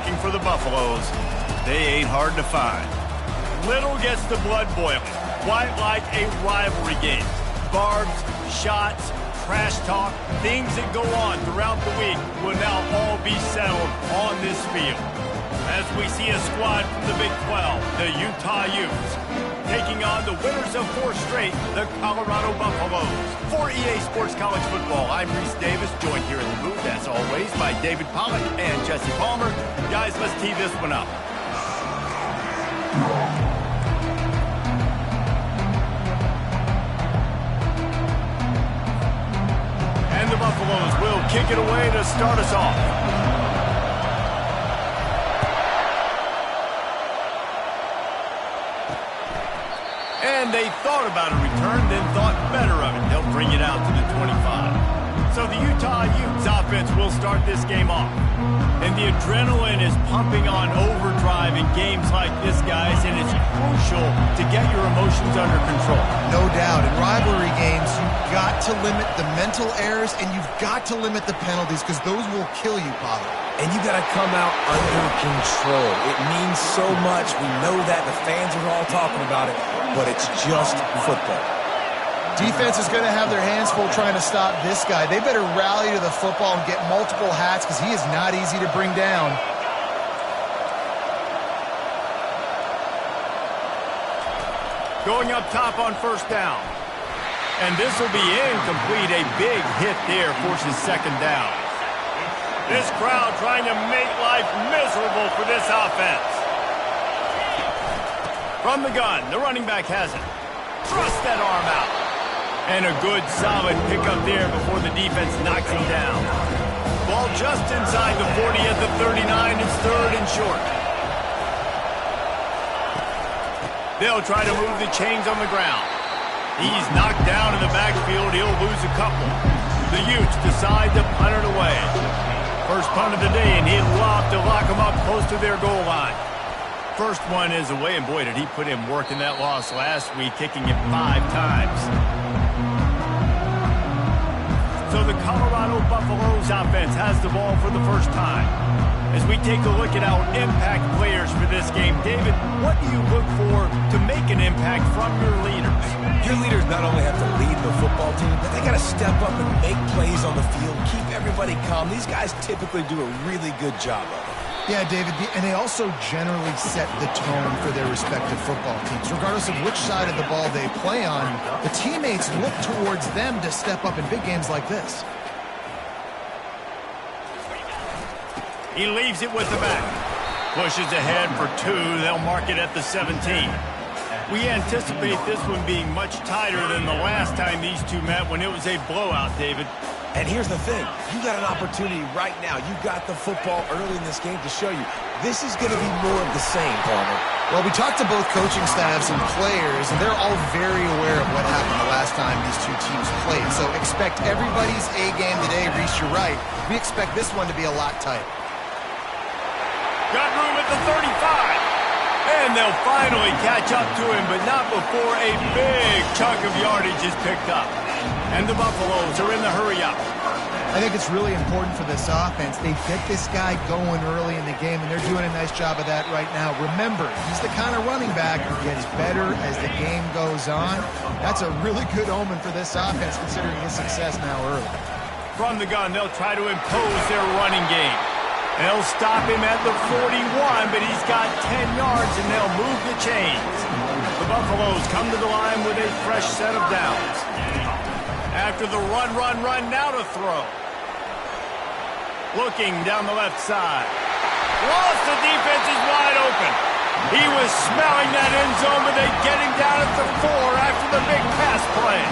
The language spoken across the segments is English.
looking for the Buffaloes. They ain't hard to find. Little gets the blood boiling, quite like a rivalry game. Barbs, shots, trash talk, things that go on throughout the week will now all be settled on this field. As we see a squad from the Big 12, the Utah Utes, taking on the winners of 4 straight, the Colorado Buffaloes. For EA Sports College Football, I'm Reese Davis, joined here in the booth, as always, by David Pollack and Jesse Palmer. Guys, let's tee this one up. And the Buffaloes will kick it away to start us off. And they thought about a return, then thought better of it. They'll bring it out to the 25. So the Utah Utes offense will start this game off. And the adrenaline is pumping on overdrive in games like this, guys, and it's crucial to get your emotions under control. No doubt. In rivalry games, you've got to limit the mental errors, and you've got to limit the penalties, because those will kill you, Pollard. And you got to come out under control. It means so much. We know that. The fans are all talking about it, but it's just football. Defense is going to have their hands full trying to stop this guy. They better rally to the football and get multiple hats, because he is not easy to bring down. Going up top on first down. And this will be incomplete. A big hit there forces second down. This crowd trying to make life miserable for this offense. From the gun, the running back has it. Thrust that arm out. And a good, solid pickup there before the defense knocks him down. Ball just inside the 40 at the 39. It's third and short. They'll try to move the chains on the ground. He's knocked down in the backfield. He'll lose a couple. The Utes decide to punt it away. First punt of the day, and he'd love to lock them up close to their goal line. First one is away, and boy, did he put in work in that loss last week, kicking it 5 times. So the Colorado Buffaloes offense has the ball for the first time. As we take a look at our impact players for this game, David, what do you look for to make an impact from your leaders? Your leaders not only have to lead the football team, but they got to step up and make plays on the field, keep everybody calm. These guys typically do a really good job of it. Yeah, David, and they also generally set the tone for their respective football teams. Regardless of which side of the ball they play on, the teammates look towards them to step up in big games like this. He leaves it with the back. Pushes ahead for 2. They'll mark it at the 17. We anticipate this one being much tighter than the last time these two met when it was a blowout, David. And here's the thing. You got an opportunity right now. You got the football early in this game to show you this is going to be more of the same, Palmer. Well, we talked to both coaching staffs and players, and they're all very aware of what happened the last time these two teams played. So expect everybody's A game today. Reese, you're right. We expect this one to be a lot tighter. Got room at the 35. And they'll finally catch up to him, but not before a big chunk of yardage is picked up. And the Buffaloes are in the hurry-up. I think it's really important for this offense. They get this guy going early in the game, and they're doing a nice job of that right now. Remember, he's the kind of running back who gets better as the game goes on. That's a really good omen for this offense, considering his success now early. From the gun, they'll try to impose their running game. They'll stop him at the 41, but he's got 10 yards, and they'll move the chains. The Buffaloes come to the line with a fresh set of downs. After the run, now to throw. Looking down the left side. Lost, the defense is wide open. He was smelling that end zone, but they get him down at the 4 after the big pass play.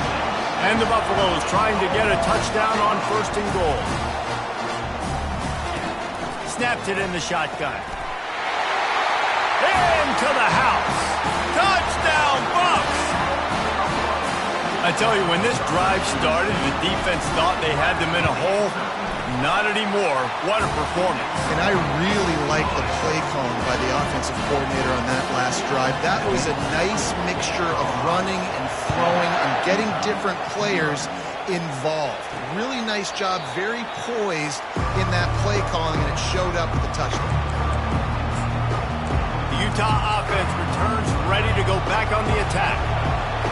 And the Buffaloes trying to get a touchdown on first and goal. Snapped it in the shotgun. Into the house. Touchdown, Bucks! I tell you, when this drive started, the defense thought they had them in a hole. Not anymore. What a performance. And I really like the play calling by the offensive coordinator on that last drive. That was a nice mixture of running and throwing and getting different players involved. Really nice job, very poised in that play calling, and it showed up with the touchdown. Utah offense returns ready to go back on the attack.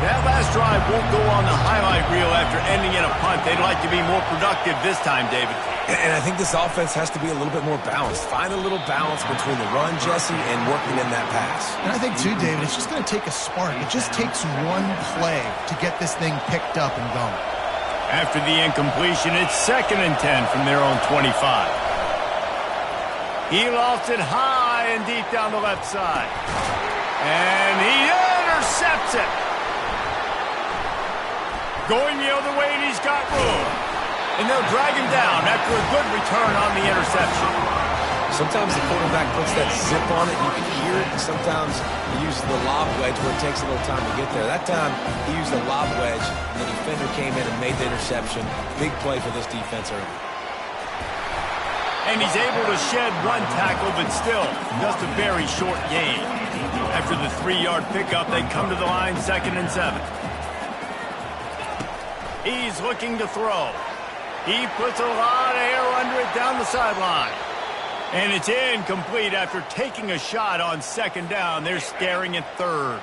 That last drive won't go on the highlight reel after ending in a punt. They'd like to be more productive this time, David. And I think this offense has to be a little bit more balanced. Find a little balance between the run, Jesse, and working in that pass. And I think, too, David, it's just going to take a spark. It just takes one play to get this thing picked up and going. After the incompletion, it's 2nd and 10 from their own 25. He lofts it high and deep down the left side. And he intercepts it. Going the other way, and he's got room. And they'll drag him down after a good return on the interception. Sometimes the quarterback puts that zip on it, and you can hear it. Sometimes he uses the lob wedge where it takes a little time to get there. That time, he used the lob wedge, and the defender came in and made the interception. Big play for this defense early. And he's able to shed one tackle, but still just a very short gain. After the 3-yard pickup, they come to the line 2nd and 7. He's looking to throw. He puts a lot of air under it down the sideline. And it's incomplete after taking a shot on 2nd down. They're staring at 3rd.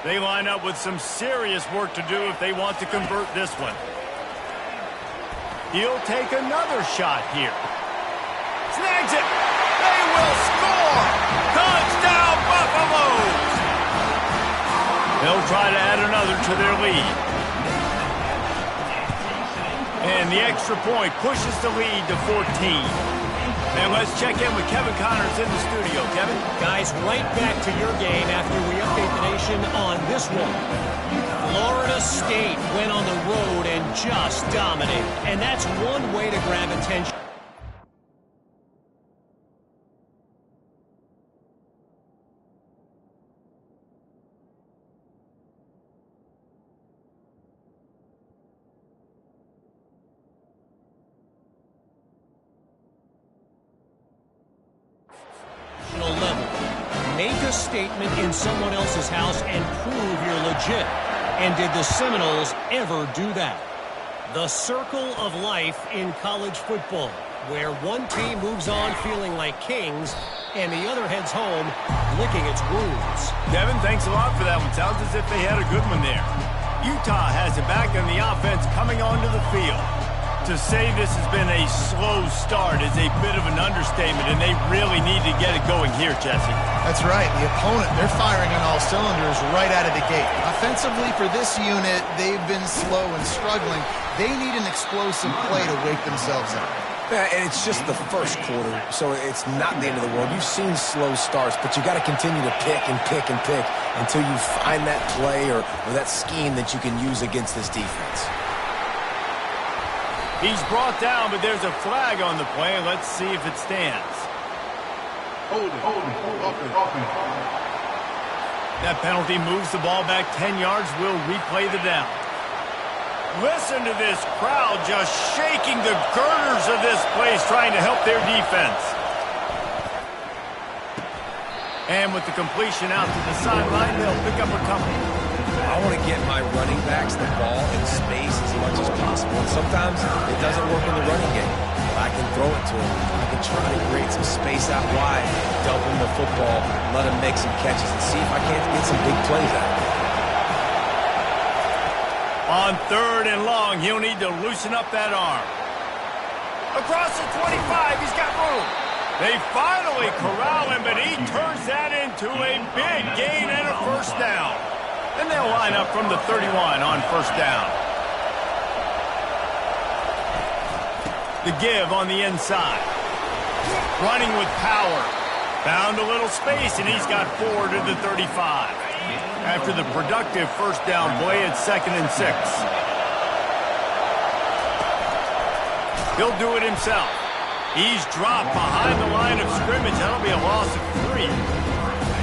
They line up with some serious work to do if they want to convert this one. He'll take another shot here. Snags it. They will score. Touchdown, Buffaloes. They'll try to add another to their lead. And the extra point pushes the lead to 14. And let's check in with Kevin Connors in the studio. Kevin? Guys, right back to your game after we update the nation on this one. Florida State went on the road and just dominated. And that's one way to grab attention. Level. Make a statement in someone else's house and prove you're legit. And did the Seminoles ever do that? The circle of life in college football, where one team moves on feeling like kings and the other heads home licking its wounds. Kevin, thanks a lot for that one. Sounds as if they had a good one there. Utah has it back on the offense coming onto the field. To say this has been a slow start is a bit of an understatement, and they really need to get it going here, Jesse. That's right. The opponent, they're firing on all cylinders right out of the gate. Offensively, for this unit, they've been slow and struggling. They need an explosive play to wake themselves up. Yeah, and it's just the first quarter, so it's not the end of the world. You've seen slow starts, but you got to continue to pick and pick and pick until you find that play or that scheme that you can use against this defense. He's brought down, but there's a flag on the play. Let's see if it stands. Hold it. That penalty moves the ball back 10 yards. We'll replay the down. Listen to this crowd just shaking the girders of this place, trying to help their defense. And with the completion out to the sideline, they'll pick up a couple. I want to get my running backs the ball in space as much as possible. And sometimes it doesn't work in the running game. I can throw it to him. I can try to create some space out wide, dump him the football, let him make some catches, and see if I can't get some big plays out of it. On 3rd and long, he'll need to loosen up that arm. Across the 25, he's got room. They finally corral him, but he turns that into a big gain and a 1st down. And they'll line up from the 31 on 1st down. The give on the inside. Running with power. Found a little space, and he's got 4 to the 35. After the productive 1st down play, it's 2nd and 6. He'll do it himself. He's dropped behind the line of scrimmage. That'll be a loss of 3.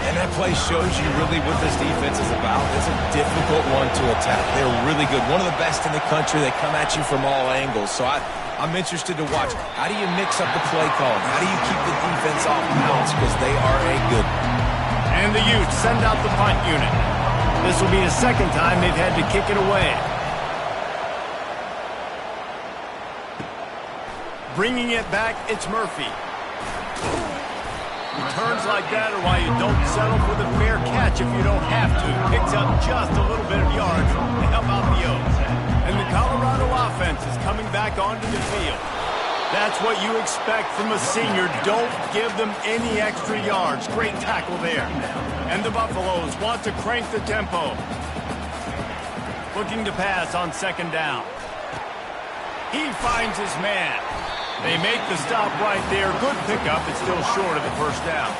And that play shows you really what this defense is about. It's a difficult one to attack. They're really good. One of the best in the country. They come at you from all angles. So I'm interested to watch. How do you mix up the play calling? How do you keep the defense off balance? Because they are a good one. And the Utes send out the punt unit. This will be the 2nd time they've had to kick it away. Bringing it back, it's Murphy. Returns like that are why you don't settle for the fair catch if you don't have to. Picks up just a little bit of yards to help out the O's. And the Colorado offense is coming back onto the field. That's what you expect from a senior. Don't give them any extra yards. Great tackle there. And the Buffaloes want to crank the tempo. Looking to pass on second down. He finds his man. They make the stop right there. Good pickup. It's still short of the first down.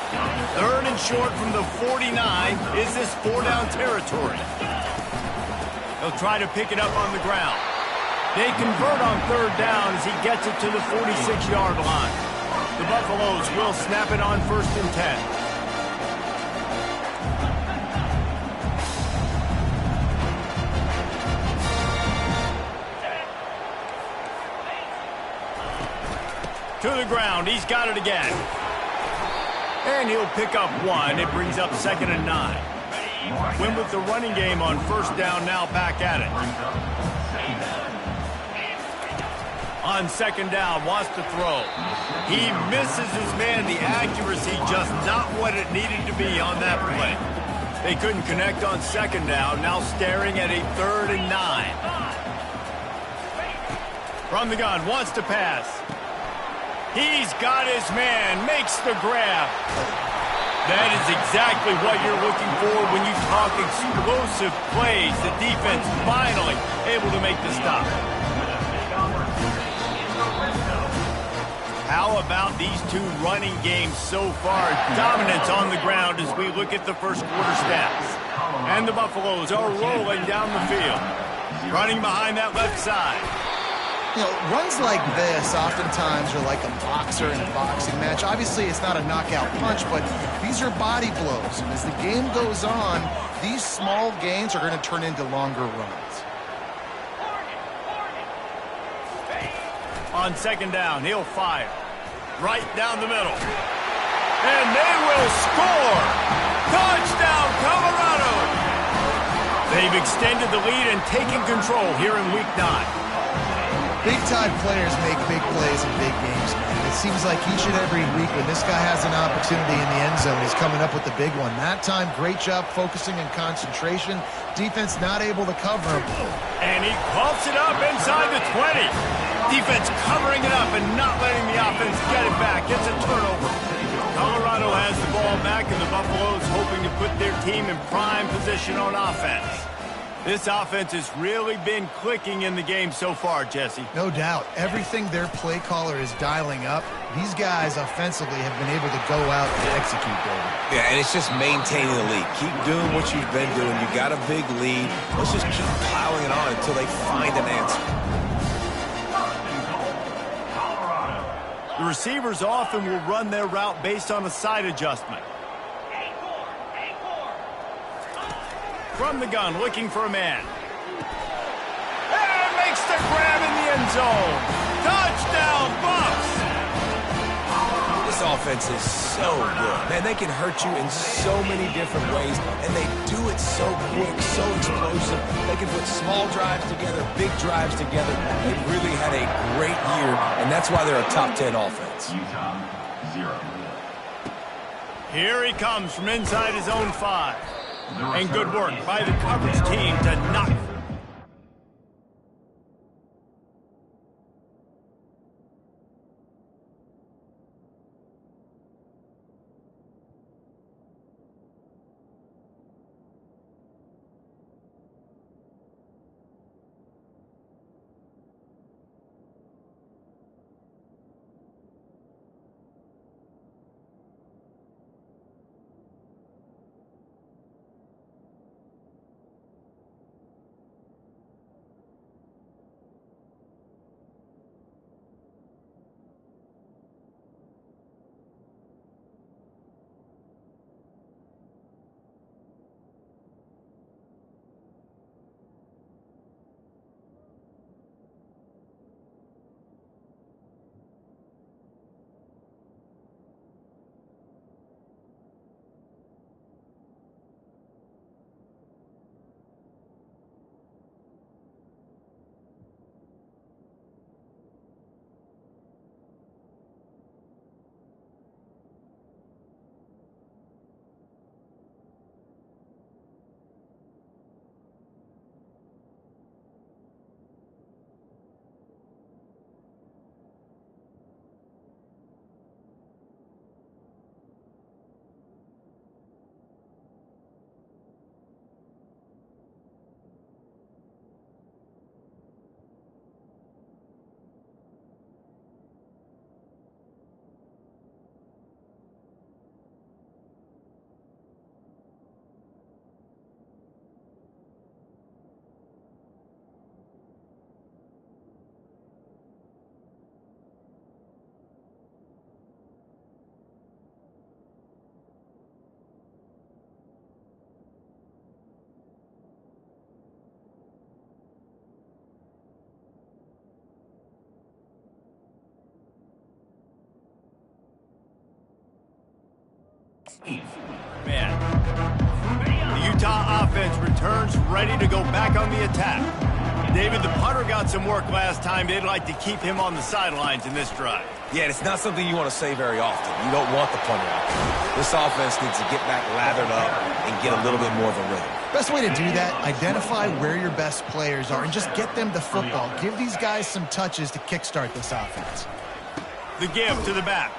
Third and short from the 49. Is this 4-down territory? He'll try to pick it up on the ground. They convert on third down as he gets it to the 46-yard line. The Buffaloes will snap it on 1st and 10. To the ground. He's got it again. And he'll pick up one. It brings up 2nd and 9. Win with the running game on first down, now back at it. On second down, wants to throw. He misses his man. The accuracy just not what it needed to be on that play. They couldn't connect on second down, now staring at a 3rd and 9. From the gun, wants to pass. He's got his man, makes the grab. That is exactly what you're looking for when you talk explosive plays. The defense finally able to make the stop. How about these two running games so far? Dominance on the ground as we look at the first quarter stats. And the Buffaloes are rolling down the field. Running behind that left side. You know, runs like this oftentimes are like a boxer in a boxing match. Obviously, it's not a knockout punch, but these are body blows. And as the game goes on, these small gains are going to turn into longer runs. On second down, he'll fire. Right down the middle. And they will score! Touchdown, Colorado! They've extended the lead and taken control here in Week 9. Big-time players make big plays in big games, man. It seems like each and every week when this guy has an opportunity in the end zone, he's coming up with the big one. That time, great job focusing and concentration. Defense not able to cover him. And he pumps it up inside the 20. Defense covering it up and not letting the offense get it back. Gets a turnover. Colorado has the ball back, and the Buffaloes hoping to put their team in prime position on offense. This offense has really been clicking in the game so far, Jesse. No doubt. Everything their play caller is dialing up, these guys offensively have been able to go out and execute, David. Yeah, and it's just maintaining the lead. Keep doing what you've been doing. You got a big lead. Let's just keep piling it on until they find an answer. The receivers often will run their route based on a side adjustment. From the gun, looking for a man. And makes the grab in the end zone. Touchdown, Bucs! This offense is so good. Man, they can hurt you in so many different ways, and they do it so quick, so explosive. They can put small drives together, big drives together. They've really had a great year, and that's why they're a top 10 offense. Here he comes from inside his own 5. And good work by the coverage team to knock Man. The Utah offense returns ready to go back on the attack. David, the punter got some work last time. They'd like to keep him on the sidelines in this drive. Yeah, it's not something you want to say very often. You don't want the punter out there. This offense needs to get back lathered up and get a little bit more of a rhythm. Best way to do that, identify where your best players are and just get them the football. Give these guys some touches to kickstart this offense. The give to the back.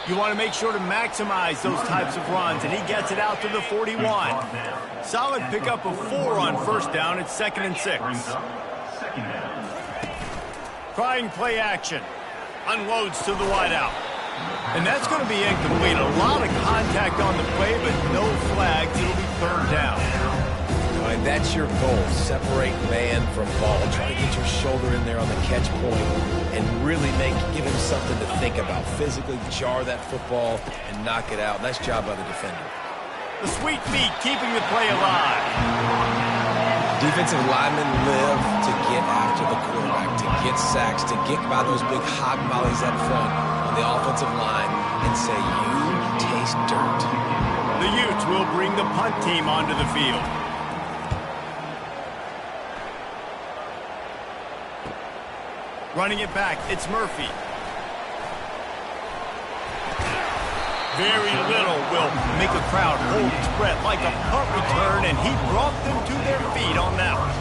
You want to make sure to maximize those types of runs, and he gets it out to the 41. Solid pickup of 4 on first down. It's 2nd and 6. Trying play action. Unloads to the wideout. And that's going to be incomplete. A lot of contact on the play, but no flags. It'll be 3rd down. And that's your goal. Separate man from ball. Try to get your shoulder in there on the catch point and really give him something to think about. Physically jar that football and knock it out. Nice job by the defender. The sweet feet keeping the play alive. Defensive linemen live to get after the quarterback, to get sacks, to get by those big hog mollies up front on the offensive line and say, you taste dirt. The Utes will bring the punt team onto the field. Running it back, it's Murphy. Very little will make a crowd hold its breath like a punt return, and he brought them to their feet on that one.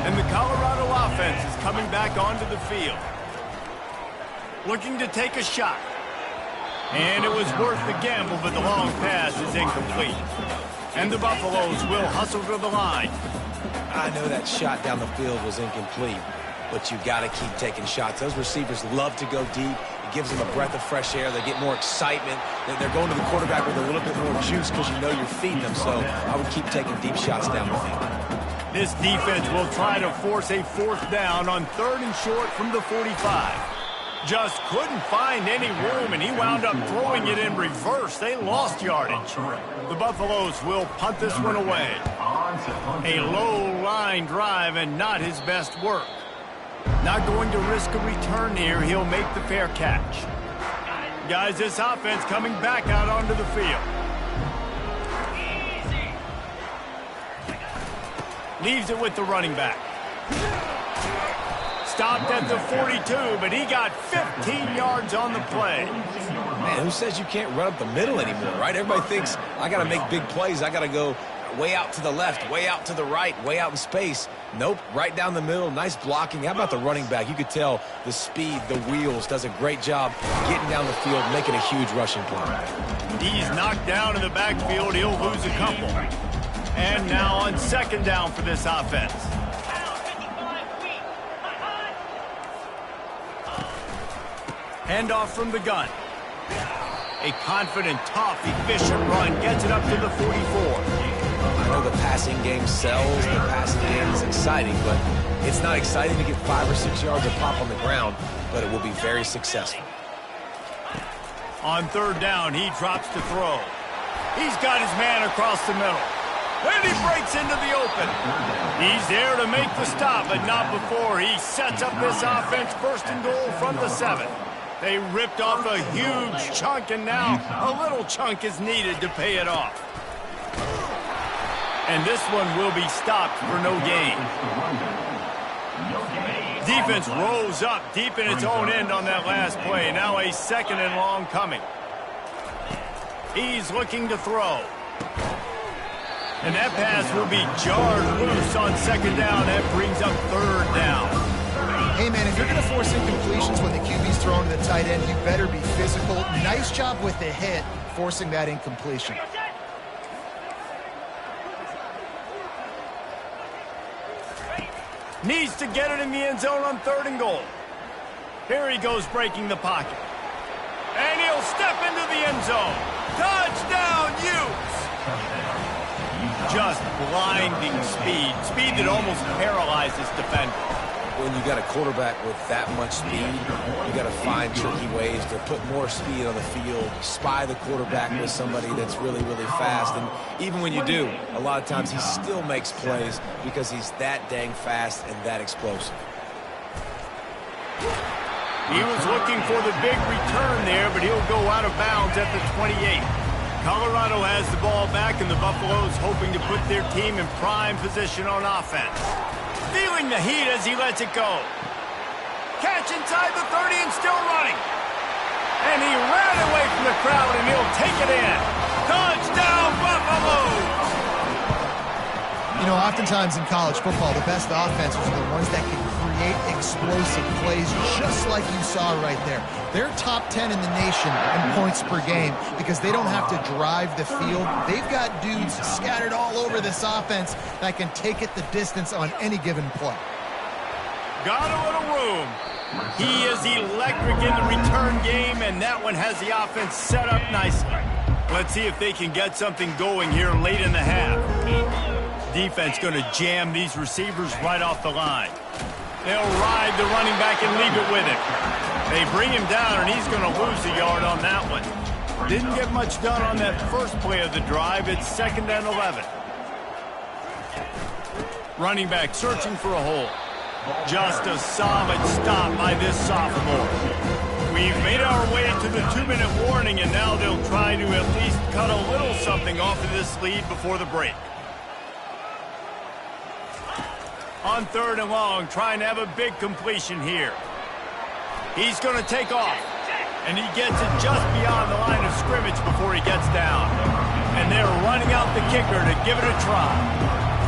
And the Colorado offense is coming back onto the field. Looking to take a shot. And it was worth the gamble, but the long pass is incomplete. And the Buffaloes will hustle to the line. I know that shot down the field was incomplete, but you got to keep taking shots. Those receivers love to go deep. It gives them a breath of fresh air. They get more excitement. They're going to the quarterback with a little bit more juice because you know you're feeding them. So I would keep taking deep shots down the field. This defense will try to force a 4th down on 3rd and short from the 45. Just couldn't find any room, and he wound up throwing it in reverse. They lost yardage. The Buffaloes will punt this one away. A low-line drive and not his best work. Not going to risk a return here. He'll make the fair catch. Guys, this offense coming back out onto the field. Leaves it with the running back. Stopped at the 42, but he got 15 yards on the play. Man, who says you can't run up the middle anymore, right? Everybody thinks, I got to make big plays. I got to go way out to the left, way out to the right, way out in space. Nope, right down the middle. Nice blocking. How about the running back? You could tell the speed, the wheels, does a great job getting down the field, making a huge rushing play. He's knocked down in the backfield. He'll lose a couple. And now on 2nd down for this offense. Handoff from the gun. A confident, tough, efficient run gets it up to the 44. I know the passing game sells, the passing game is exciting, but it's not exciting to get 5 or 6 yards of pop on the ground, but it will be very successful. On 3rd down, he drops to throw. He's got his man across the middle. And he breaks into the open. He's there to make the stop, but not before he sets up this offense 1st and goal from the 7. They ripped off a huge chunk, and now a little chunk is needed to pay it off. And this one will be stopped for no gain. Defense rose up deep in its own end on that last play. Now a 2nd and long coming. He's looking to throw. And that pass will be jarred loose on 2nd down. That brings up 3rd down. Hey, man, if you're going to force incompletions when the QB's throwing to the tight end, you better be physical. Nice job with the hit, forcing that incompletion. Needs to get it in the end zone on 3rd and goal. Here he goes breaking the pocket. And he'll step into the end zone. Touchdown, Utes! Just blinding speed. Speed that almost paralyzes defenders. When you got a quarterback with that much speed, you got to find tricky ways to put more speed on the field, spy the quarterback with somebody that's really, really fast. And even when you do, a lot of times he still makes plays because he's that dang fast and that explosive. He was looking for the big return there, but he'll go out of bounds at the 28. Colorado has the ball back, and the Buffaloes hoping to put their team in prime position on offense. Feeling the heat as he lets it go. Catch inside the 30 and still running. And he ran away from the crowd, and he'll take it in. Touchdown, Buffaloes! You know, oftentimes in college football, the best offenses are the ones that can create explosive plays, just like you saw right there. They're top 10 in the nation in points per game because they don't have to drive the field. They've got dudes scattered all over this offense that can take it the distance on any given play. Got a little room. He is electric in the return game, and that one has the offense set up nicely. Let's see if they can get something going here late in the half. Defense going to jam these receivers right off the line. They'll ride the running back and leave it with him. They bring him down, and he's going to lose a yard on that one. Didn't get much done on that first play of the drive. It's 2nd and 11. Running back searching for a hole. Just a solid stop by this sophomore. We've made our way to the 2-minute warning, and now they'll try to at least cut a little something off of this lead before the break. On 3rd and long, trying to have a big completion here. He's going to take off, and he gets it just beyond the line of scrimmage before he gets down. And they're running out the kicker to give it a try.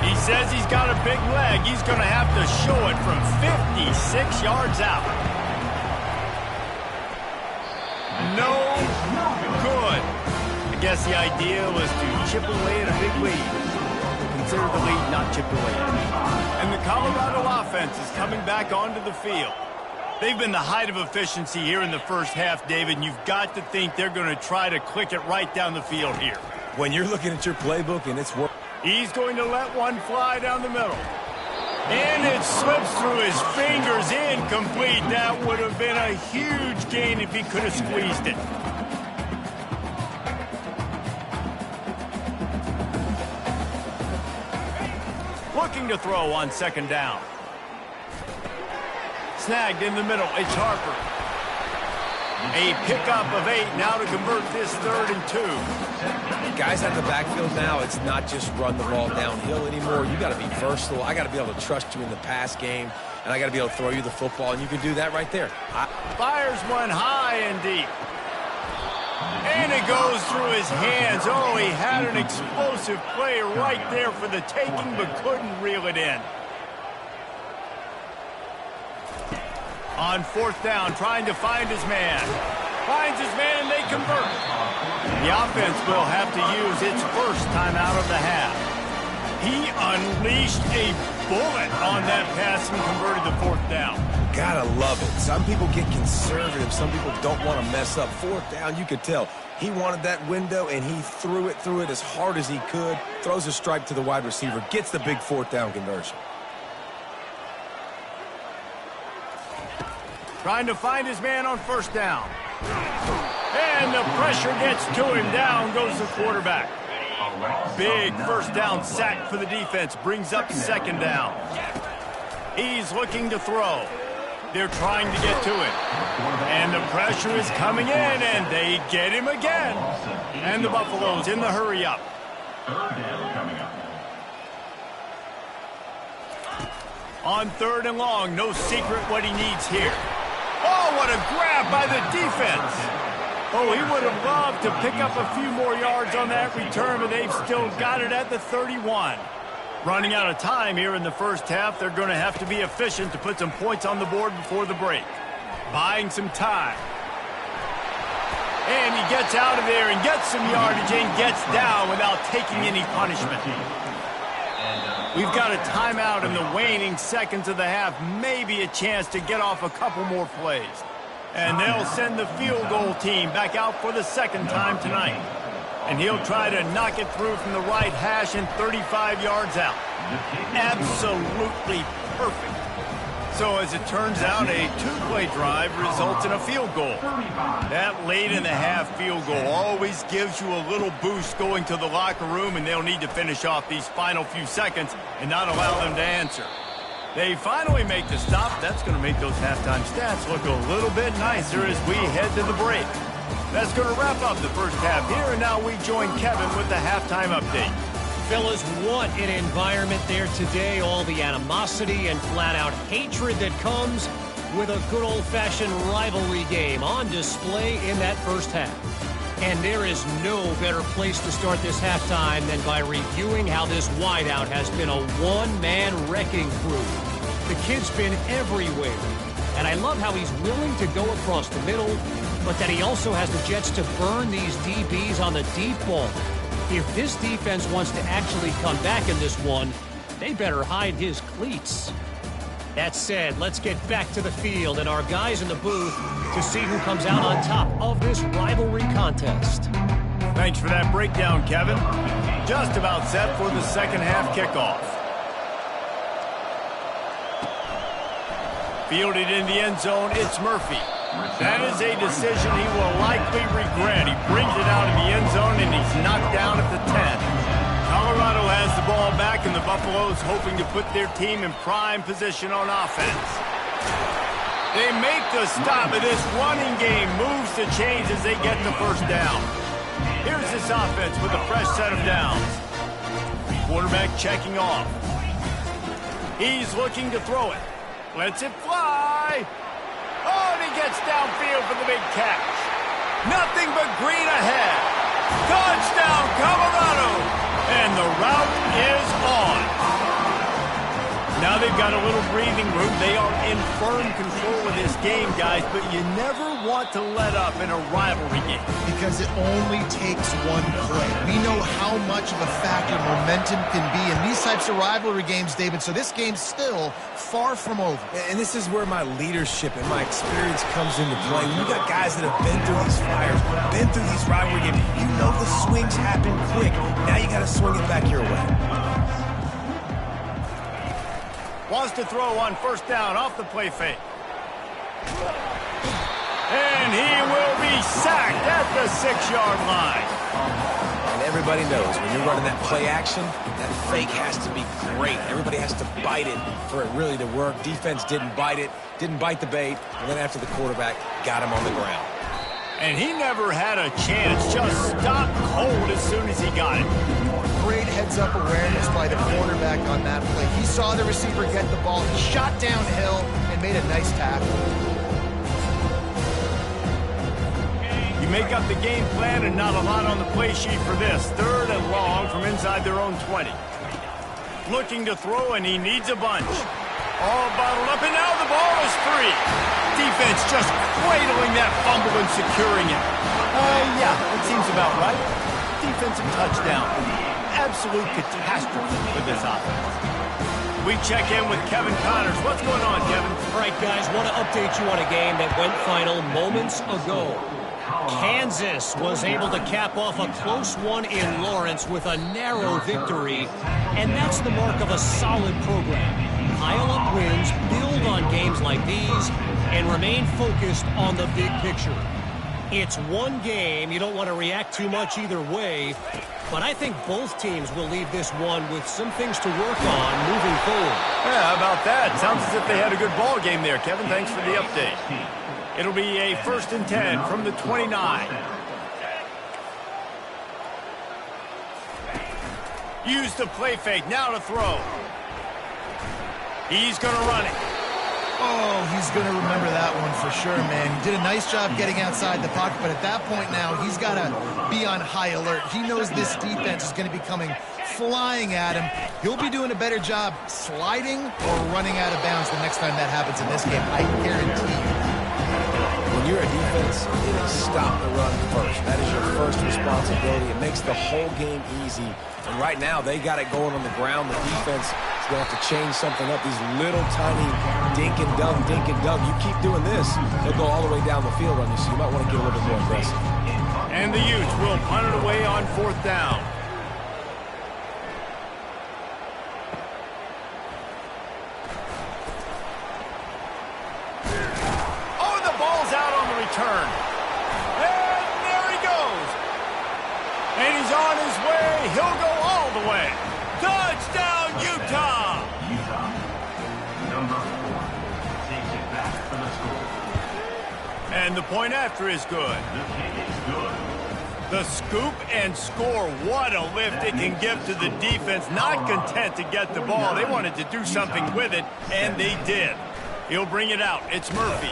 He says he's got a big leg. He's going to have to show it from 56 yards out. No good. I guess the idea was to chip away at a big lead. Consider the lead not chipped away. And the Colorado offense is coming back onto the field. They've been the height of efficiency here in the first half, David, and you've got to think they're going to try to click it right down the field here. When you're looking at your playbook and it's working. He's going to let one fly down the middle. And it slips through his fingers, incomplete. That would have been a huge gain if he could have squeezed it. Looking to throw on 2nd down. Snagged in the middle. It's Harper. A pickup of 8 now to convert this 3rd and 2. Guys out the backfield now, it's not just run the ball downhill anymore. You got to be versatile. I got to be able to trust you in the pass game, and I got to be able to throw you the football, and you can do that right there. Fires one high and deep. And it goes through his hands. Oh, he had an explosive play right there for the taking, but couldn't reel it in. On 4th down, trying to find his man. Finds his man, and they convert. The offense will have to use its first timeout of the half. He unleashed a bullet on that pass and converted the 4th down. Gotta love it. Some people get conservative. Some people don't want to mess up. 4th down, you could tell. He wanted that window, and he threw it as hard as he could. Throws a strike to the wide receiver. Gets the big 4th down conversion. Trying to find his man on 1st down. And the pressure gets to him. Down goes the quarterback. Big 1st down sack for the defense. Brings up 2nd down. He's looking to throw. They're trying to get to him. And the pressure is coming in, and they get him again. And the Buffaloes in the hurry up. On 3rd and long, no secret what he needs here. Oh, what a grab by the defense. Oh, he would have loved to pick up a few more yards on that return, but they've still got it at the 31. Running out of time here in the first half. They're going to have to be efficient to put some points on the board before the break. Buying some time. And he gets out of there and gets some yardage and gets down without taking any punishment. We've got a timeout in the waning seconds of the half. Maybe a chance to get off a couple more plays. And they'll send the field goal team back out for the 2nd time tonight. And he'll try to knock it through from the right hash and 35 yards out. Absolutely perfect. So as it turns out, a 2-play drive results in a field goal. That late in the half field goal always gives you a little boost going to the locker room, and they'll need to finish off these final few seconds and not allow them to answer. They finally make the stop. That's going to make those halftime stats look a little bit nicer as we head to the break. That's going to wrap up the first half here, and now we join Kevin with the halftime update. Fellas, what an environment there today. All the animosity and flat-out hatred that comes with a good old-fashioned rivalry game on display in that first half. And there is no better place to start this halftime than by reviewing how this wideout has been a one-man wrecking crew. The kid's been everywhere. And I love how he's willing to go across the middle, but that he also has the jets to burn these DBs on the deep ball. If this defense wants to actually come back in this one, they better hide his cleats. That said, let's get back to the field and our guys in the booth to see who comes out on top of this rivalry contest. Thanks for that breakdown, Kevin. Just about set for the second half kickoff. Fielded in the end zone, it's Murphy. That is a decision he will likely regret. He brings it out in the end zone, and he's knocked down at the 10. Colorado has the ball back, and the Buffaloes hoping to put their team in prime position on offense. They make the stop, and this running game moves the chains as they get the first down. Here's this offense with a fresh set of downs. Quarterback checking off. He's looking to throw it. Lets it fly. Oh, and he gets downfield for the big catch. Nothing but green ahead. Touchdown, Colorado. And the route is on. Now they've got a little breathing room. They are in firm control of this game, guys, but you never want to let up in a rivalry game. Because it only takes one play. We know how much of a factor momentum can be in these types of rivalry games, David, so this game's still far from over. And this is where my leadership and my experience comes into play. You got guys that have been through these fires, been through these rivalry games. You know the swings happen quick. Now you got to swing it back your way. Wants to throw on first down off the play fake. And he will be sacked at the 6-yard line. And everybody knows when you're running that play action, that fake has to be great. Everybody has to bite it for it really to work. Defense didn't bite it, didn't bite the bait, and then after the quarterback got him on the ground. And he never had a chance, just stopped cold as soon as he got it. Great heads-up awareness by the quarterback on that play. He saw the receiver get the ball, he shot downhill, and made a nice tackle. You make up the game plan and not a lot on the play sheet for this. 3rd and long from inside their own 20. Looking to throw, and he needs a bunch. All bottled up, and now the ball is free. Defense just cradling that fumble and securing it. Yeah, that seems about right. Defensive touchdown. Absolute catastrophe for this offense. We check in with Kevin Connors. What's going on, Kevin? All right, guys, want to update you on a game that went final moments ago. Kansas was able to cap off a close one in Lawrence with a narrow victory, and that's the mark of a solid program. Pile up wins, build on games like these, and remain focused on the big picture. It's one game. You don't want to react too much either way, but I think both teams will leave this one with some things to work on moving forward. Yeah, how about that? Sounds as if they had a good ball game there, Kevin. Thanks for the update. It'll be a 1st and 10 from the 29. Use the play fake. Now to throw. He's going to run it. Oh, he's going to remember that one for sure, man. He did a nice job getting outside the pocket, but at that point now, he's got to be on high alert. He knows this defense is going to be coming flying at him. He'll be doing a better job sliding or running out of bounds the next time that happens in this game. I guarantee you. When you're a defense, it is stop the run first. That is your first responsibility. It makes the whole game easy. And right now, they got it going on the ground. The defense is going to have to change something up. These little tiny dink and dunk. You keep doing this, they'll go all the way down the field on you, so you might want to get a little bit more aggressive. And the Utes will punt it away on 4th down. Turn. And there he goes. And he's on his way. He'll go all the way. Touchdown, Utah. Utah, number 4, takes it back for the score. And the point after is good. The scoop and score. What a lift it can give to the defense. Not content to get the ball. They wanted to do something with it, and they did. He'll bring it out. It's Murphy.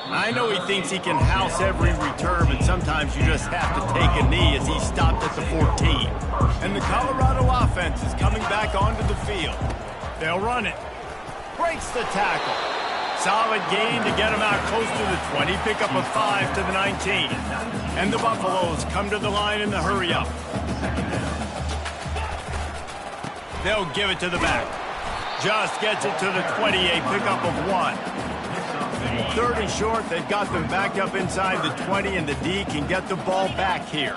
I know he thinks he can house every return, but sometimes you just have to take a knee as he stopped at the 14. And the Colorado offense is coming back onto the field. They'll run it. Breaks the tackle. Solid gain to get him out close to the 20. Pick up a 5 to the 19. And the Buffaloes come to the line in the hurry-up. They'll give it to the back. Just gets it to the 28. Pickup of 1. 3rd and short. They've got them back up inside the 20, and the D can get the ball back here.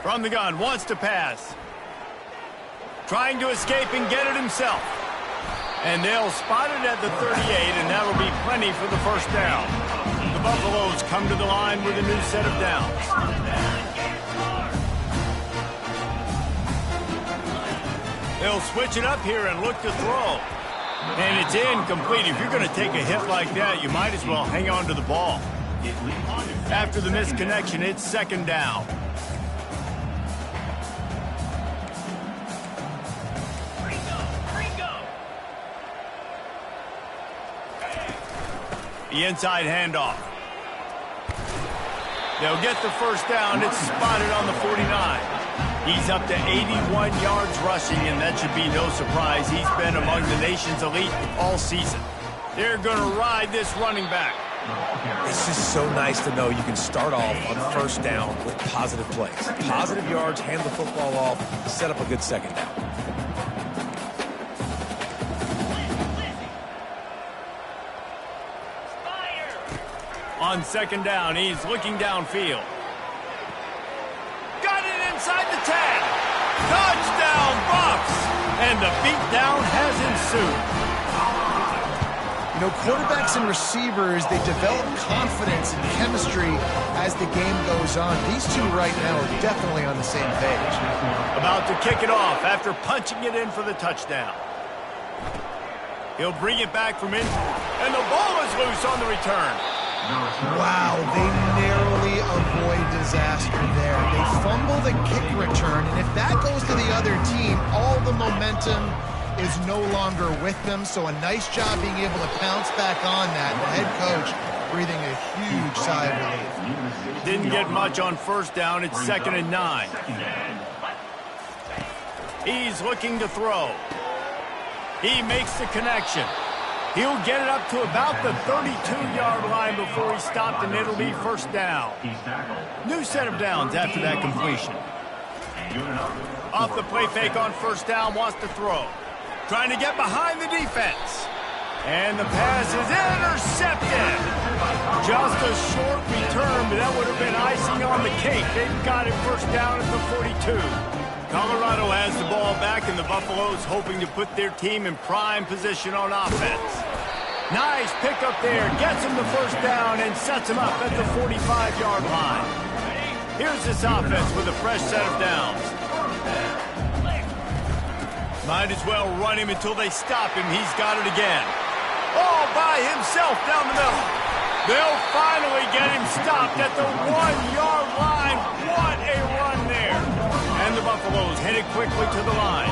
From the gun, wants to pass. Trying to escape and get it himself. And they'll spot it at the 38, and that'll be plenty for the first down. The Buffaloes come to the line with a new set of downs. They'll switch it up here and look to throw. And it's incomplete. If you're going to take a hit like that, you might as well hang on to the ball. After the misconnection, it's 2nd down. The inside handoff. They'll get the first down. It's spotted on the 49. He's up to 81 yards rushing, and that should be no surprise. He's been among the nation's elite all season. They're going to ride this running back. It's just so nice to know you can start off on 1st down with positive plays. Positive yards, hand the football off, set up a good 2nd down. On 2nd down, he's looking downfield. Got it inside the 10. Touchdown, Buffs! And the beatdown has ensued. You know, quarterbacks and receivers, they develop confidence and chemistry as the game goes on. These two right now are definitely on the same page. About to kick it off after punching it in for the touchdown. He'll bring it back from in, and the ball is loose on the return. Wow, they narrowly avoid disaster there. They fumble the kick return, and if that goes to the other team, all the momentum is no longer with them. So a nice job being able to pounce back on that. The head coach breathing a huge sigh of relief. Didn't get much on 1st down. It's 2nd and 9. He's looking to throw. He makes the connection. He'll get it up to about the 32-yard line before he's stopped, and it'll be 1st down. New set of downs after that completion. Off the play fake on 1st down, wants to throw. Trying to get behind the defense. And the pass is intercepted. Just a short return, but that would have been icing on the cake. They've got it 1st down at the 42. Colorado has the ball back, and the Buffaloes hoping to put their team in prime position on offense. Nice pickup there. Gets him the 1st down and sets him up at the 45-yard line. Here's this offense with a fresh set of downs. Might as well run him until they stop him. He's got it again. All by himself down the middle. They'll finally get him stopped at the 1-yard line. What a run there. And the Buffaloes headed quickly to the line.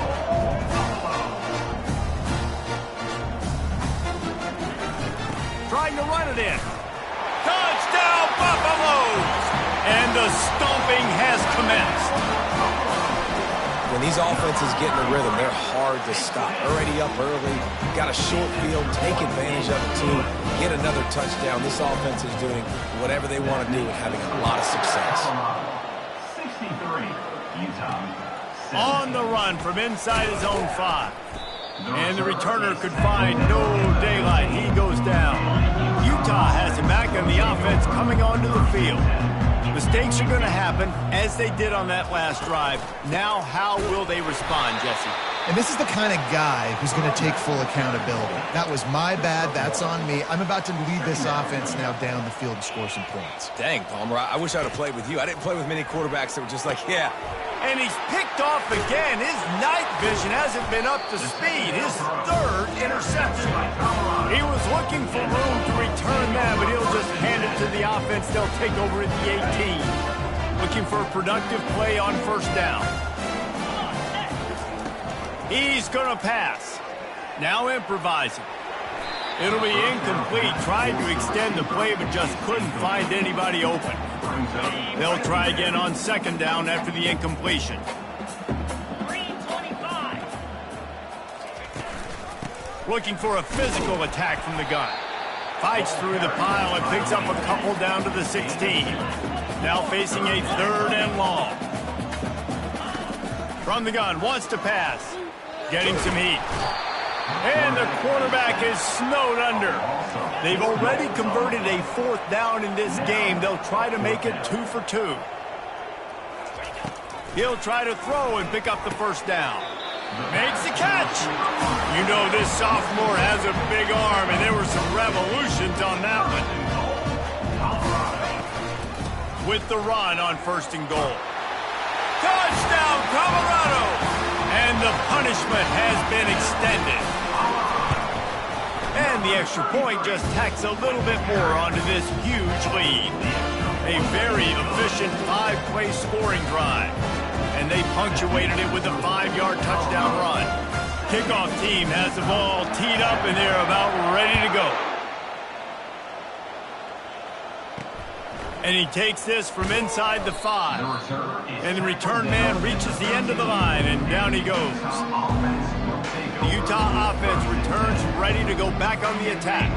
Trying to run it in. Touchdown, Buffaloes! And the stomping has commenced. When these offenses get in a rhythm, they're hard to stop. Already up early, got a short field, take advantage of it too, get another touchdown. This offense is doing whatever they want to do and having a lot of success. 63, Utah. On the run from inside his own 5. And the returner could find no daylight. He goes down. Utah has him back, and the offense coming onto the field. Mistakes are going to happen, as they did on that last drive. Now, how will they respond, Jesse? And this is the kind of guy who's going to take full accountability. That was my bad. That's on me. I'm about to lead this offense now down the field and score some points. Dang, Palmer, I wish I would have played with you. I didn't play with many quarterbacks that were just like, yeah, And he's picked off again. His night vision hasn't been up to speed. His third interception. He was looking for room to return that, but he'll just hand it to the offense. They'll take over at the 18. Looking for a productive play on first down. He's going to pass. Now improvising. It'll be incomplete. Tried to extend the play, but just couldn't find anybody open. They'll try again on second down after the incompletion. Looking for a physical attack from the gun. Fights through the pile and picks up a couple down to the 16. Now facing a third and long. From the gun, wants to pass. Getting some heat. And the quarterback is snowed under. They've already converted a fourth down in this game. They'll try to make it 2 for 2. He'll try to throw and pick up the first down. Makes the catch. You know this sophomore has a big arm, and there were some revolutions on that one. With the run on first and goal. Touchdown, Colorado! And the punishment has been extended. And the extra point just tacks a little bit more onto this huge lead. A very efficient 5-play scoring drive. And they punctuated it with a 5-yard touchdown run. Kickoff team has the ball teed up and they're about ready to go. And he takes this from inside the 5. And the return man reaches the end of the line, and down he goes. The Utah offense returns ready to go back on the attack.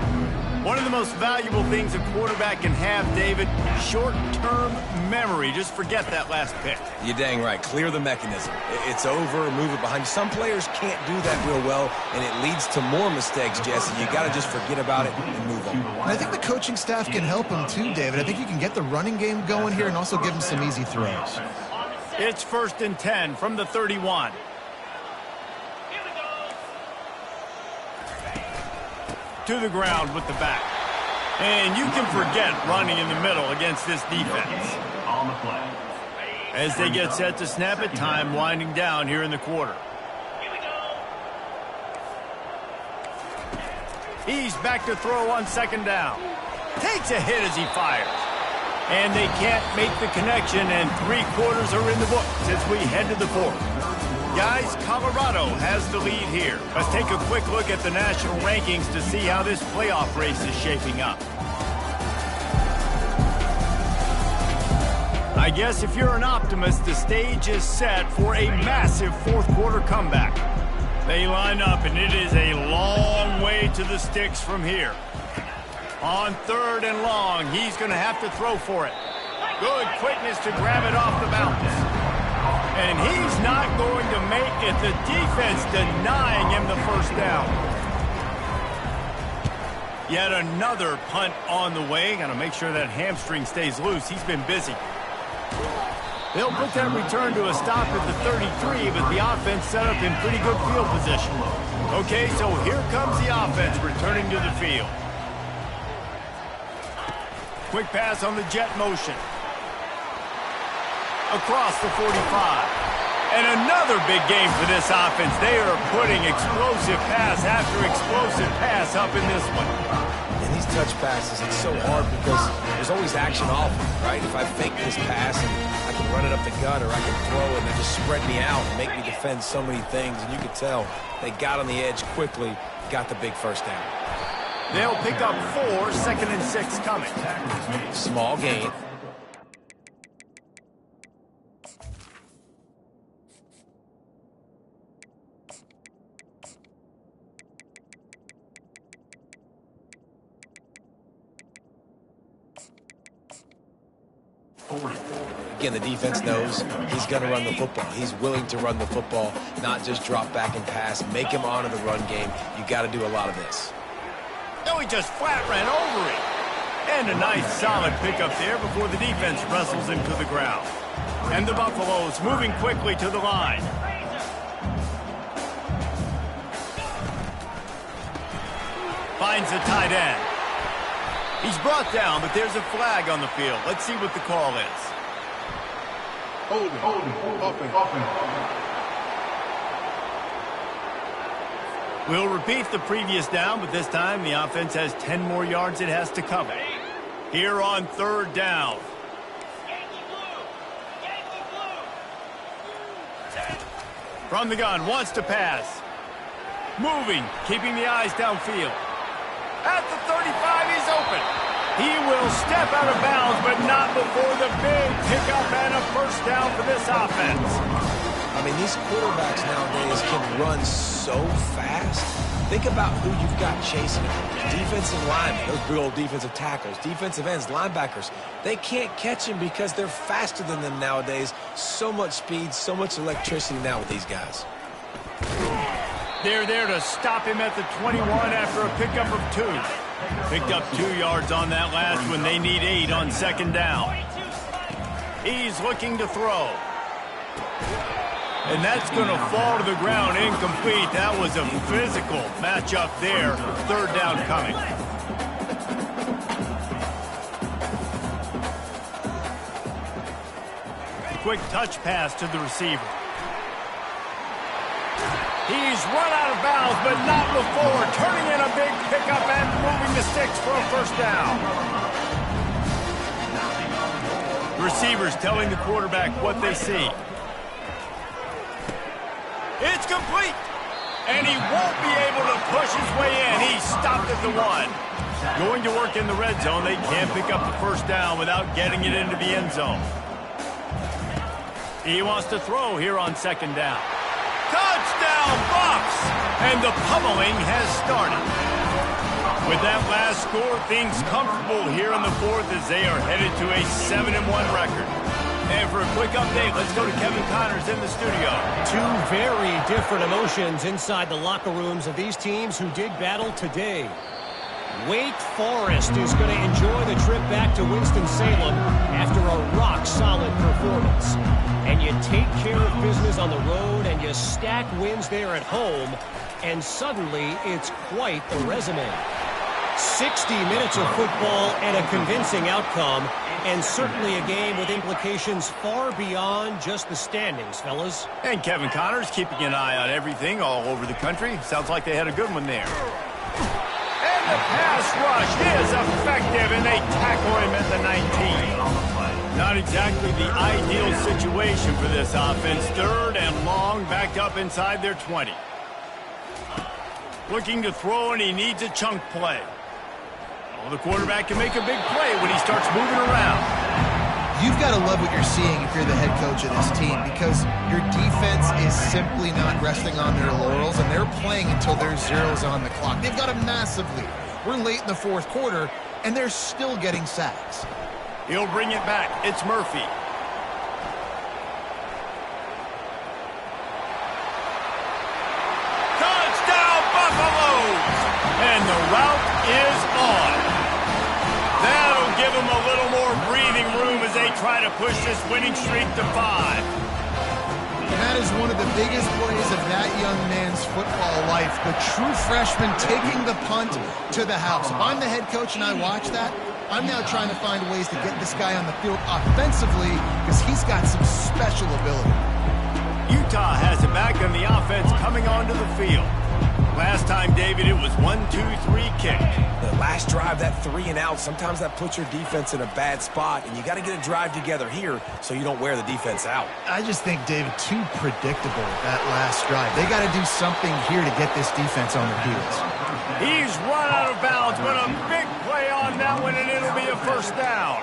One of the most valuable things a quarterback can have, David, short-term memory. Just forget that last pick. You're dang right. Clear the mechanism. It's over, move it behind you. Some players can't do that real well, and it leads to more mistakes, Jesse. You got to just forget about it and move on. And I think the coaching staff can help him too, David. I think you can get the running game going here and also give him some easy throws. It's 1st and 10 from the 31. To the ground with the back. And you can forget running in the middle against this defense. As they get set to snap it, time winding down here in the quarter. He's back to throw on second down. Takes a hit as he fires. And they can't make the connection, and 3 quarters are in the books as we head to the 4th. Guys, Colorado has the lead here. Let's take a quick look at the national rankings to see how this playoff race is shaping up. I guess if you're an optimist, the stage is set for a massive fourth-quarter comeback. They line up, and it is a long way to the sticks from here. On 3rd and long, he's going to have to throw for it. Good quickness to grab it off the bounce. And he's not going to make it. The defense denying him the first down. Yet another punt on the way. Got to make sure that hamstring stays loose. He's been busy. They'll put that return to a stop at the 33, but the offense set up in pretty good field position. Okay, so here comes the offense returning to the field. Quick pass on the jet motion. Across the 45. And another big game for this offense. They are putting explosive pass after explosive pass up in this one. And these touch passes, it's so hard because there's always action off them, right? If I fake this pass and I can run it up the gut or I can throw it and they just spread me out and make me defend so many things. And you could tell they got on the edge quickly, got the big first down. They'll pick up 4, 2nd and 6 coming. Small gain. Again, the defense knows he's going to run the football. He's willing to run the football, not just drop back and pass. Make him honor the run game. You got to do a lot of this. No, he just flat ran over it. And a nice solid pickup there before the defense wrestles him to the ground. And the Buffaloes moving quickly to the line. Finds a tight end. He's brought down, but there's a flag on the field. Let's see what the call is. We'll repeat the previous down, but this time the offense has 10 more yards it has to cover. Here on third down. From the gun, wants to pass. Moving, keeping the eyes downfield. At the 35, he's open. He will step out of bounds, but not before the big pickup and a first down for this offense. I mean, these quarterbacks nowadays can run so fast. Think about who you've got chasing them. Defensive linemen, those big old defensive tackles, defensive ends, linebackers. They can't catch him because they're faster than them nowadays. So much speed, so much electricity now with these guys. They're there to stop him at the 21 after a pickup of 2. Picked up 2 yards on that last one. They need 8 on second down. He's looking to throw. And that's going to fall to the ground incomplete. That was a physical matchup there. Third down coming. Quick touch pass to the receiver. He's run out of bounds, but not before. Turning in a big pickup and moving the sticks for a first down. Receivers telling the quarterback what they see. It's complete. And he won't be able to push his way in. He stopped at the 1. Going to work in the red zone. They can't pick up the first down without getting it into the end zone. He wants to throw here on second down. Touchdown, Bucs! And the pummeling has started. With that last score, things comfortable here in the fourth as they are headed to a 7-1 record. And for a quick update, let's go to Kevin Connors in the studio. 2 very different emotions inside the locker rooms of these teams who did battle today. Wake Forest is going to enjoy the trip back to Winston-Salem after a rock-solid performance. And you take care of business on the road and you stack wins there at home, and suddenly it's quite the resume. 60 minutes of football and a convincing outcome, and certainly a game with implications far beyond just the standings, fellas. And Kevin Connors keeping an eye on everything all over the country. Sounds like they had a good one there. And the pass rush is effective, and they tackle him at the 19. Not exactly the ideal situation for this offense. Third and long, backed up inside their 20. Looking to throw, and he needs a chunk play. Well, the quarterback can make a big play when he starts moving around. You've got to love what you're seeing if you're the head coach of this team, because your defense is simply not resting on their laurels, and they're playing until there's zeros on the clock. They've got a massive lead. We're late in the fourth quarter, and they're still getting sacks. He'll bring it back. It's Murphy. Touchdown, Buffaloes! And the route is on. That'll give them a little more breathing room as they try to push this winning streak to 5. And that is one of the biggest plays of that young man's football life. The true freshman taking the punt to the house. If I'm the head coach and I watch that, I'm now trying to find ways to get this guy on the field offensively because he's got some special ability. Utah has it back on the offense coming onto the field. Last time, David, it was 1-2-3 kick. The last drive, that 3 and out, sometimes that puts your defense in a bad spot, and you got to get a drive together here so you don't wear the defense out. I just think, David, too predictable that last drive. They got to do something here to get this defense on their heels. He's run out of bounds, but a big play on that one, and it'll be a first down.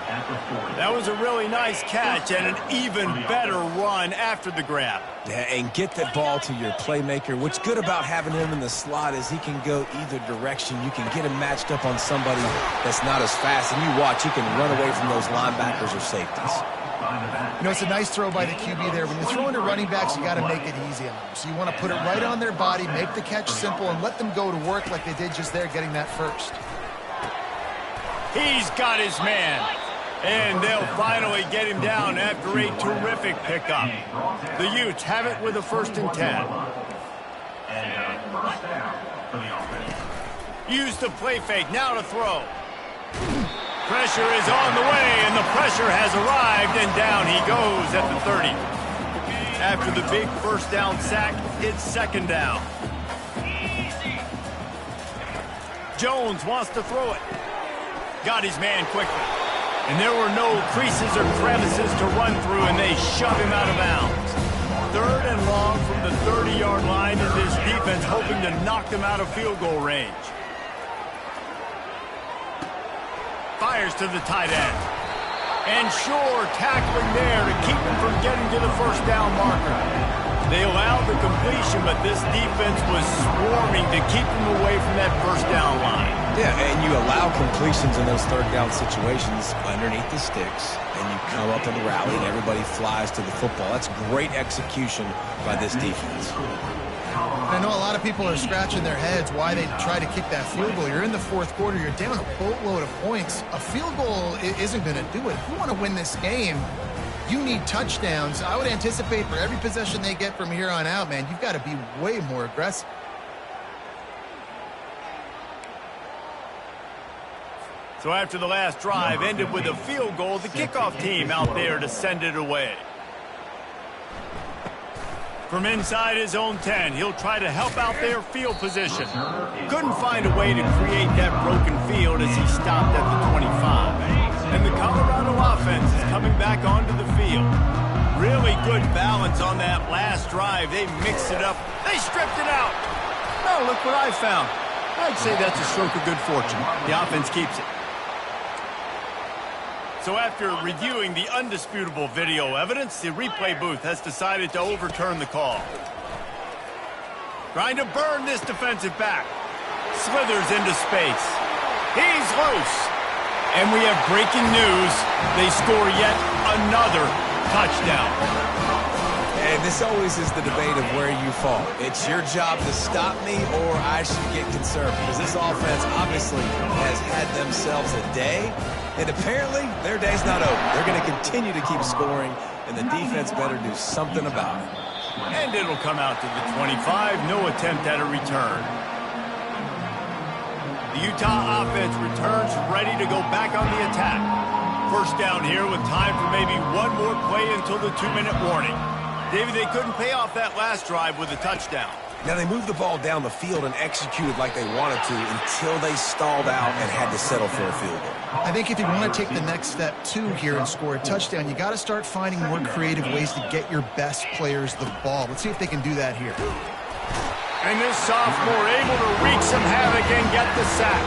That was a really nice catch and an even better run after the grab. Yeah, and get that ball to your playmaker. What's good about having him in the slot is he can go either direction. You can get him matched up on somebody that's not as fast, and you watch, he can run away from those linebackers or safeties. You know, it's a nice throw by the QB there. When you're throwing to running backs, you got to make it easy on them. So you want to put it right on their body, make the catch simple, and let them go to work like they did just there, getting that first. He's got his man. And they'll finally get him down after a terrific pickup. The Utes have it with a 1st and 10. Use the play fake, now to throw. Pressure is on the way, and the pressure has arrived, and down he goes at the 30. After the big first down sack, it's second down. Jones wants to throw it. Got his man quickly. And there were no creases or crevices to run through, and they shove him out of bounds. Third and long from the 30-yard line, and this defense hoping to knock them out of field goal range. Fires to the tight end. And Shore tackling there to keep him from getting to the first down marker. They allowed the completion, but this defense was swarming to keep them away from that first down line. Yeah, and you allow completions in those third down situations underneath the sticks, and you come up in the rally, and everybody flies to the football. That's great execution by this defense. I know a lot of people are scratching their heads why they try to kick that field goal. You're in the fourth quarter. You're down a boatload of points. A field goal isn't going to do it. If you want to win this game, you need touchdowns. I would anticipate for every possession they get from here on out, man, you've got to be way more aggressive. So after the last drive ended with a field goal, the kickoff team out there to send it away. From inside his own 10, he'll try to help out their field position. Couldn't find a way to create that broken field as he stopped at the 25. And the Colorado offense is coming back onto the field. Really good balance on that last drive. They mixed it up. They stripped it out. Oh, look what I found. I'd say that's a stroke of good fortune. The offense keeps it. So after reviewing the undisputable video evidence, the replay booth has decided to overturn the call. Trying to burn this defensive back. Slithers into space. He's loose. And we have breaking news. They score yet another touchdown. And this always is the debate of where you fall. It's your job to stop me, or I should get concerned, because this offense obviously has had themselves a day, and apparently their day's not over. They're going to continue to keep scoring, and the defense better do something about it. And it'll come out to the 25. No attempt at a return. The Utah offense returns ready to go back on the attack. First down here with time for maybe one more play until the 2-minute warning. David, they couldn't pay off that last drive with a touchdown. Now, they moved the ball down the field and executed like they wanted to until they stalled out and had to settle for a field goal. I think if you want to take the next step, too, here and score a touchdown, you got to start finding more creative ways to get your best players the ball. Let's see if they can do that here. And this sophomore able to wreak some havoc and get the sack.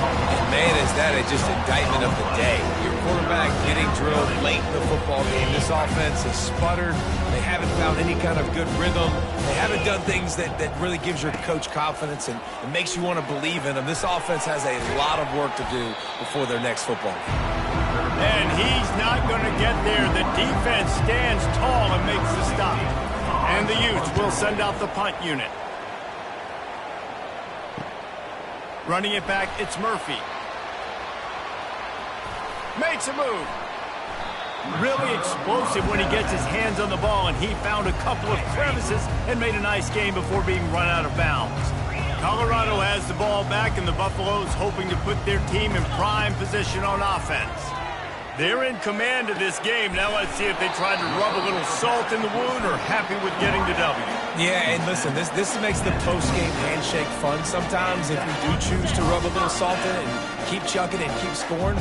And man, is that just indictment of the day. Your quarterback getting drilled late in the football game. This offense has sputtered. They haven't found any kind of good rhythm. They haven't done things that really gives your coach confidence and makes you want to believe in them. This offense has a lot of work to do before their next football game. And he's not going to get there. The defense stands tall and makes the stop. And the Utes will send out the punt unit. Running it back, it's Murphy. Makes a move. Really explosive when he gets his hands on the ball, and he found a couple of crevices and made a nice game before being run out of bounds. Colorado has the ball back, and the Buffaloes hoping to put their team in prime position on offense. They're in command of this game. Now let's see if they try to rub a little salt in the wound or happy with getting the W. Yeah, and listen, this makes the post-game handshake fun sometimes if we do choose to rub a little salt in it and keep chucking and keep scoring.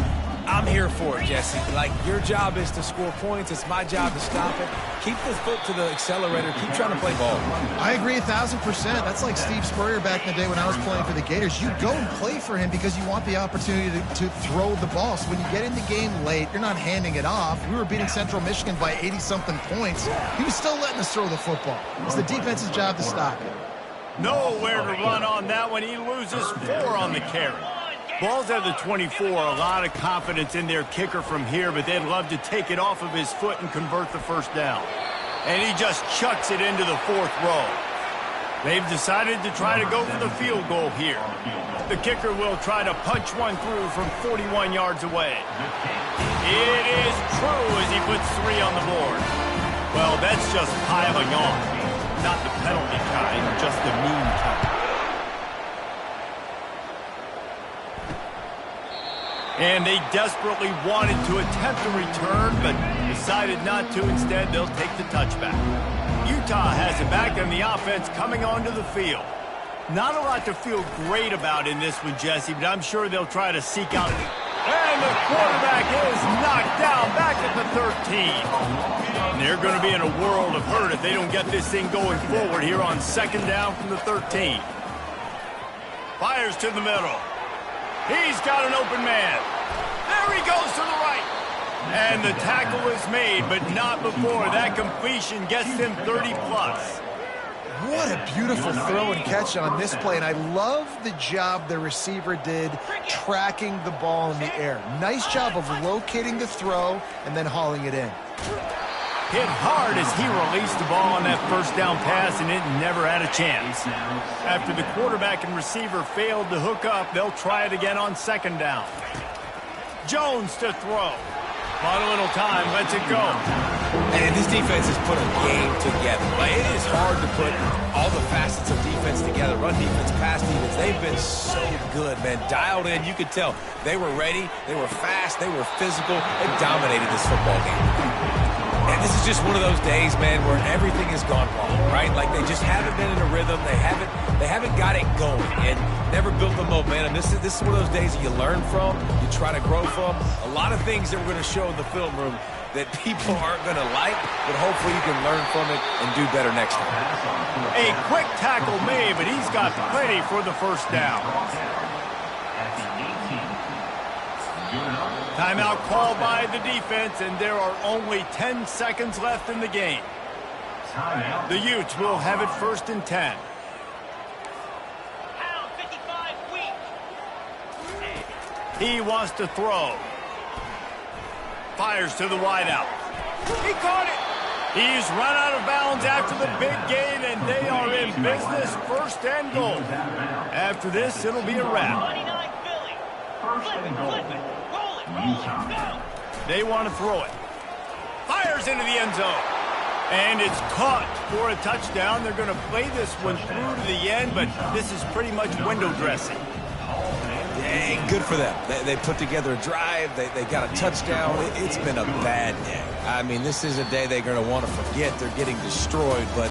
I'm here for it, Jesse. Like, your job is to score points. It's my job to stop it. Keep the foot to the accelerator. Keep trying to play ball. I agree 1,000%. That's like Steve Spurrier back in the day when I was playing for the Gators. You go and play for him because you want the opportunity to throw the ball. So when you get in the game late, you're not handing it off. We were beating Central Michigan by 80-something points. He was still letting us throw the football. It's the defense's job to stop it. Nowhere to run on that one. He loses 4 on the carry. Ball's at the 24. A lot of confidence in their kicker from here, but they'd love to take it off of his foot and convert the first down. And he just chucks it into the 4th row. They've decided to try to go for the field goal here. The kicker will try to punch one through from 41 yards away. It is true as he puts 3 on the board. Well, that's just piling on. Not the penalty kind, just the mean kind. And they desperately wanted to attempt a return, but decided not to. Instead, they'll take the touchback. Utah has it back, and the offense coming onto the field. Not a lot to feel great about in this one, Jesse, but I'm sure they'll try to seek out it. And the quarterback is knocked down back at the 13. And they're going to be in a world of hurt if they don't get this thing going forward here on second down from the 13. Fires to the middle. He's got an open man. There he goes to the right. And the tackle is made, but not before that completion gets them 30-plus. What a beautiful throw and catch on this play, and I love the job the receiver did tracking the ball in the air. Nice job of locating the throw and then hauling it in. Hit hard as he released the ball on that first down pass, and it never had a chance. After the quarterback and receiver failed to hook up, they'll try it again on second down. Jones to throw. Bought a little time, lets it go. And this defense has put a game together. Like, it is hard to put all the facets of defense together. Run defense, pass defense. They've been so good, man. Dialed in. You could tell they were ready. They were fast. They were physical. They dominated this football game. And this is just one of those days, man, where everything has gone wrong, right? Like, they just haven't been in a rhythm. They haven't got it going and never built the momentum. This is one of those days that you learn from, you try to grow from. A lot of things that we're going to show in the film room that people aren't going to like, but hopefully you can learn from it and do better next time. A quick tackle made, but he's got plenty for the first down. Timeout called by the defense, and there are only 10 seconds left in the game. The Utes will have it first and 10. He wants to throw. Fires to the wideout. He caught it. He's run out of bounds after the big gain, and they are in business, first and goal. After this, it'll be a wrap. First and goal. Utah. They want to throw it. Fires into the end zone. And it's caught for a touchdown. They're going to play this one through to the end, but this is pretty much window dressing. Dang, good for them. They put together a drive. They got a touchdown. It's been a bad day. I mean, this is a day they're going to want to forget. They're getting destroyed, but